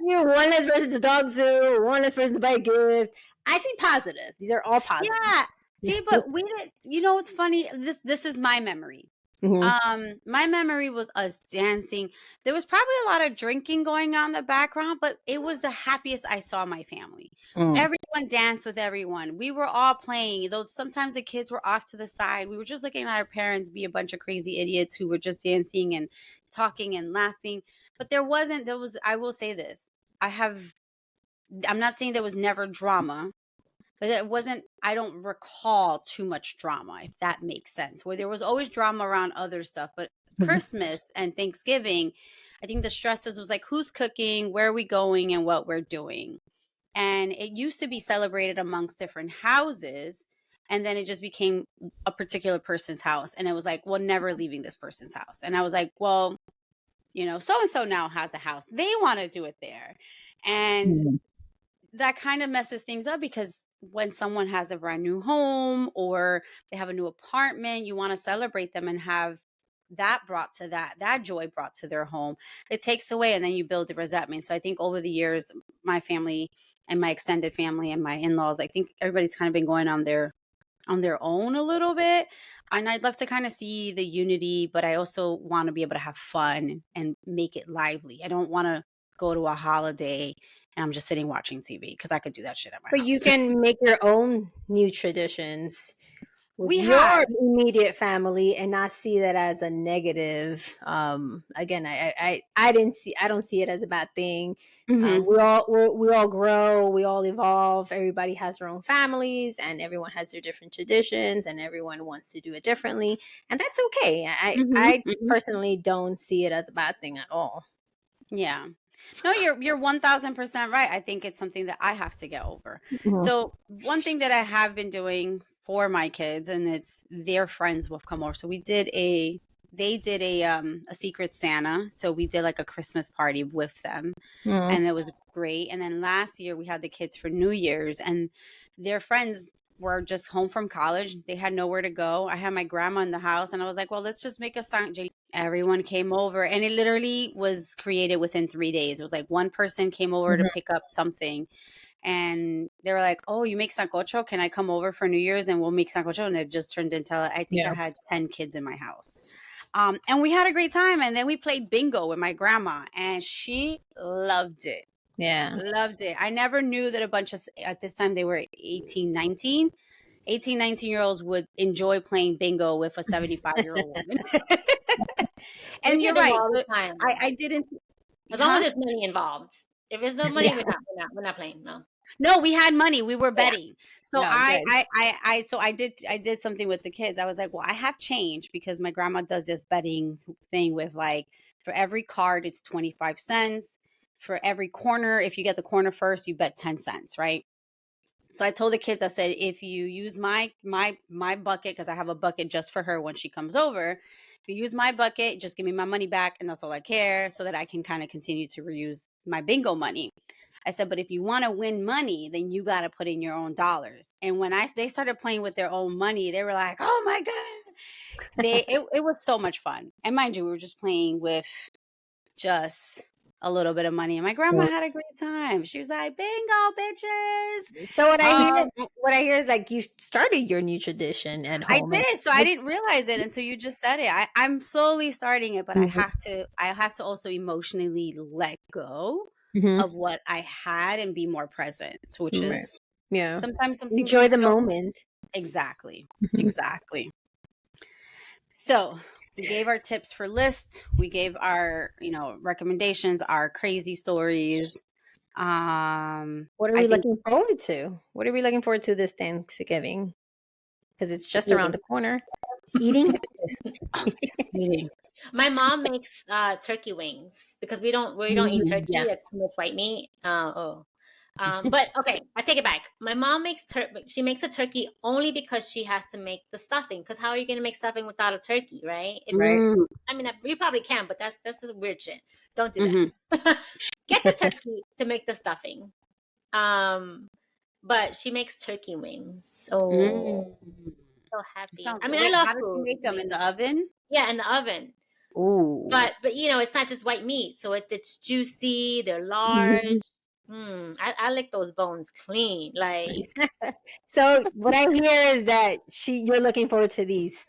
S1: You're one less person to talk to, one less person to buy a gift. I see positive. These are all positive.
S3: Yeah. See, but we didn't. What's funny? This is my memory. My memory was us dancing. There was probably a lot of drinking going on in the background, but it was the happiest I saw my family. Everyone danced with everyone. We were all playing, though sometimes the kids were off to the side. We were just looking at our parents be a bunch of crazy idiots who were just dancing and talking and laughing. But there was, I will say this. I'm not saying there was never drama, but it wasn't, I don't recall too much drama, if that makes sense, where there was always drama around other stuff. But Christmas and Thanksgiving, I think the stresses was like, who's cooking, where are we going, and what we're doing. And it used to be celebrated amongst different houses. And then it just became a particular person's house. And it was like, well, never leaving this person's house. And I was like, well, so-and-so now has a house. They want to do it there. And that kind of messes things up, because when someone has a brand new home or they have a new apartment, you want to celebrate them and have that brought to that joy brought to their home. It takes away, and then you build the resentment. So I think over the years, my family and my extended family and my in-laws, I think everybody's kind of been going on their own a little bit. And I'd love to kind of see the unity, but I also want to be able to have fun and make it lively. I don't want to go to a holiday and I'm just sitting watching TV, because I could do that shit at my
S1: But
S3: house.
S1: you can make your own new traditions with your
S3: have.
S1: immediate family and not see that as a negative. Again, I don't see it as a bad thing. We all grow, we all evolve. Everybody has their own families, and everyone has their different traditions, and everyone wants to do it differently, and that's okay. I personally don't see it as a bad thing at all.
S3: Yeah. No, you're 1000% right. I think it's something that I have to get over. So one thing that I have been doing for my kids, and it's their friends will come over. So they did a Secret Santa. So we did like a Christmas party with them, and it was great. And then last year we had the kids for New Year's, and their friends were just home from college. They had nowhere to go. I had my grandma in the house, and I was like, well, let's just make a song. Everyone came over, and it literally was created within 3 days. It was like one person came over to pick up something, and they were like, oh, you make sancocho? Can I come over for New Year's and we'll make sancocho? And it just turned into, I think I had 10 kids in my house. And we had a great time. And then we played bingo with my grandma, and she loved it.
S1: Yeah.
S3: Loved it. I never knew that a bunch of, at this time they were 18, 19-year-olds would enjoy playing bingo with a 75-year-old woman. And you're right. So I didn't.
S2: As long as there's money involved. If there's no money,
S1: Yeah.
S2: we're not playing. No.
S3: No, we had money. We were betting. So
S1: No, good.
S3: I did something with the kids. I was like, well, I have change because my grandma does this betting thing with like for every card it's 25 cents. For every corner, if you get the corner first, you bet 10 cents, right? So I told the kids, I said, if you use my bucket, because I have a bucket just for her when she comes over. If you use my bucket, just give me my money back, and that's all I care, so that I can kind of continue to reuse my bingo money. I said, but if you want to win money, then you got to put in your own dollars. And when they started playing with their own money, they were like, oh my God. It was so much fun. And mind you, we were just playing with just a little bit of money. And my grandma had a great time. She was like, bingo, bitches.
S1: So what I hear is like you started your new tradition at
S3: I
S1: home.
S3: did. So I didn't realize it until you just said it. I'm slowly starting it, but I
S1: Mhm.
S3: have to also emotionally let go
S1: Mhm.
S3: of what I had and be more present, which
S1: Right.
S3: is
S1: Yeah.
S3: sometimes some things
S1: Enjoy
S3: don't
S1: the
S3: feel
S1: moment.
S3: exactly.
S1: Mhm.
S3: Exactly. So we gave our tips for lists. We gave our, recommendations, our crazy stories.
S1: What are
S3: I
S1: we
S3: think
S1: looking forward to? What are we looking forward to this Thanksgiving? Because it's just around
S3: eating.
S1: the corner. Eating?
S3: Eating.
S2: My mom makes turkey wings because we don't eat turkey.
S3: Yeah.
S2: It's too much white meat. But okay, I take it back. My mom she makes a turkey only because she has to make the stuffing. Because how are you going to make stuffing without a turkey, right?
S1: Right.
S2: I mean, you probably can, but that's just weird shit. Don't do
S3: Mm-hmm.
S2: that. Get the turkey to make the stuffing. But she makes turkey wings. Oh,
S3: Mm.
S2: so happy.
S3: Sounds
S2: I
S3: good.
S2: mean, I
S3: Wait,
S2: love
S3: how did you
S2: food.
S3: make
S2: I
S3: them in
S2: mean,
S3: the oven?
S2: yeah, in the oven.
S1: Ooh.
S2: But it's not just white meat, so it's juicy. They're large. I lick those bones clean, like
S1: So what I hear is that you're looking forward to these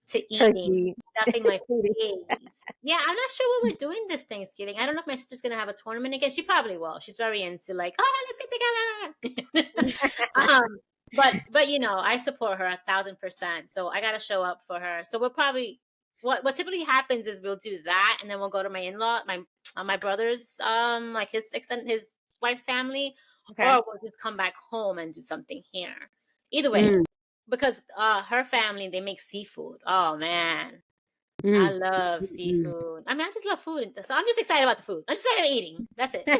S2: to eating,
S1: turkey.
S2: stuffing my face. Yeah, I'm not sure what we're doing this Thanksgiving. I don't know if my sister's gonna have a tournament again. She probably will. She's very into like, oh, let's get together. But I support her 1,000%. So I gotta show up for her. So we'll probably what typically happens is we'll do that, and then we'll go to my in-law, my brother's like his wife's family, or
S3: Okay.
S2: we'll just come back home and do something here. Either way,
S3: Mm,
S2: because her family, they make seafood. Oh man, I
S3: mm,
S2: love
S3: mm.
S2: seafood. I mean, I just love food, so I'm just excited about the food. I'm just excited about eating. That's it. Just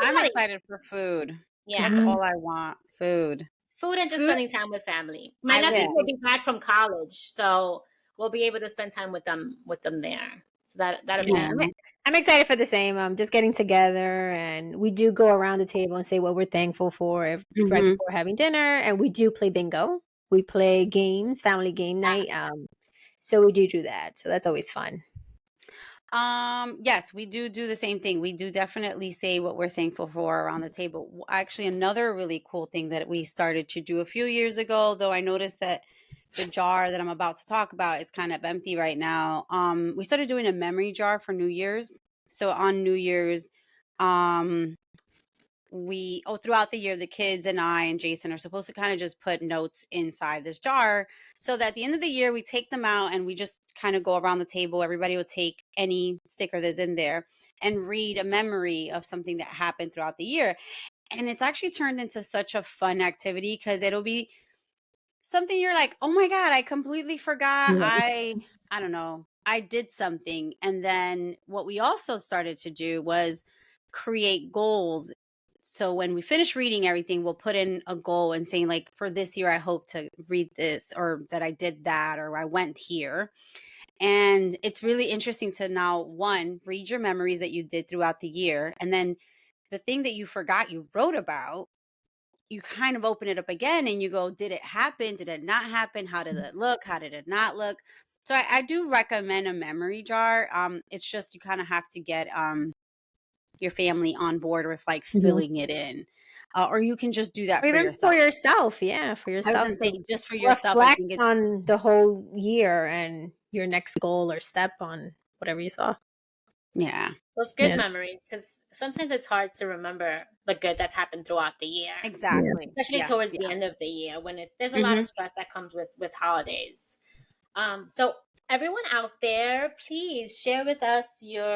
S3: I'm
S2: about eating.
S3: excited for food.
S2: Yeah,
S3: That's all I want. Food.
S2: food and just
S3: Food.
S2: spending time with family. My
S3: I was
S2: nephews
S1: Yeah.
S2: will
S3: thinking.
S2: be back from college, so we'll be able to spend time with them there. So that'll be
S1: Yeah,
S2: nice.
S1: I'm excited for the same. Just getting together, and we do go around the table and say what we're thankful for right
S3: Mm-hmm.
S1: before having dinner, and we do play bingo. We play games, family game night. So we do that. So that's always fun.
S3: Yes, we do the same thing. We do definitely say what we're thankful for around the table. Actually, another really cool thing that we started to do a few years ago, though I noticed that the jar that I'm about to talk about is kind of empty right now. We started doing a memory jar for New Year's. So on New Year's, um, throughout the year, the kids and I and Jason are supposed to kind of just put notes inside this jar so that at the end of the year we take them out and we just kind of go around the table. Everybody will take any sticker that's in there and read a memory of something that happened throughout the year. And it's actually turned into such a fun activity because it'll be something you're like, oh my God, I completely forgot.
S1: Yeah.
S3: I don't know, I did something. And then what we also started to do was create goals. So when we finish reading everything, we'll put in a goal and saying like, for this year, I hope to read this, or that I did that, or I went here. And it's really interesting to now, one, read your memories that you did throughout the year. And then the thing that you forgot you wrote about, you kind of open it up again and you go, did it happen? Did it not happen? How did it look? How did it not look? So I do recommend a memory jar. It's just you kind of have to get your family on board with like
S1: Mhm.
S3: filling it in. Or you can just do that
S1: Or
S3: for
S1: even for
S3: yourself.
S1: yourself, yeah, for
S3: I was
S1: yourself
S3: gonna
S1: to
S3: say just for yourself, I
S1: reflect
S3: think it's
S1: on the whole year and your next goal or step on whatever you saw.
S3: yeah,
S2: Those good
S1: Yeah.
S2: memories, because sometimes it's hard to remember the good that's happened throughout the year,
S1: Yeah.
S3: exactly.
S2: especially
S3: Yeah,
S2: towards the
S3: yeah.
S2: end of the year when there's a lot
S3: Mm-hmm.
S2: of stress that comes with holidays. So everyone out there, please share with us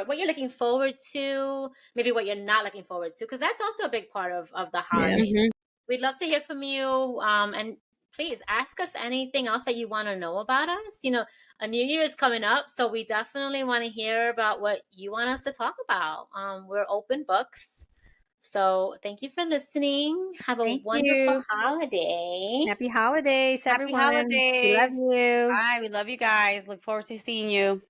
S2: what you're looking forward to, maybe what you're not looking forward to, because that's also a big part of the holidays.
S3: Mhm.
S2: We'd love to hear from you. And please ask us anything else that you want to know about us. A new year is coming up, so we definitely want to hear about what you want us to talk about. We're open books. So thank you for listening. Have a
S3: Thank
S2: wonderful
S3: you.
S2: holiday.
S1: Happy holidays,
S3: Happy
S1: everyone. We love
S3: holidays.
S1: you.
S3: Bye. We love you guys. Look forward to seeing you.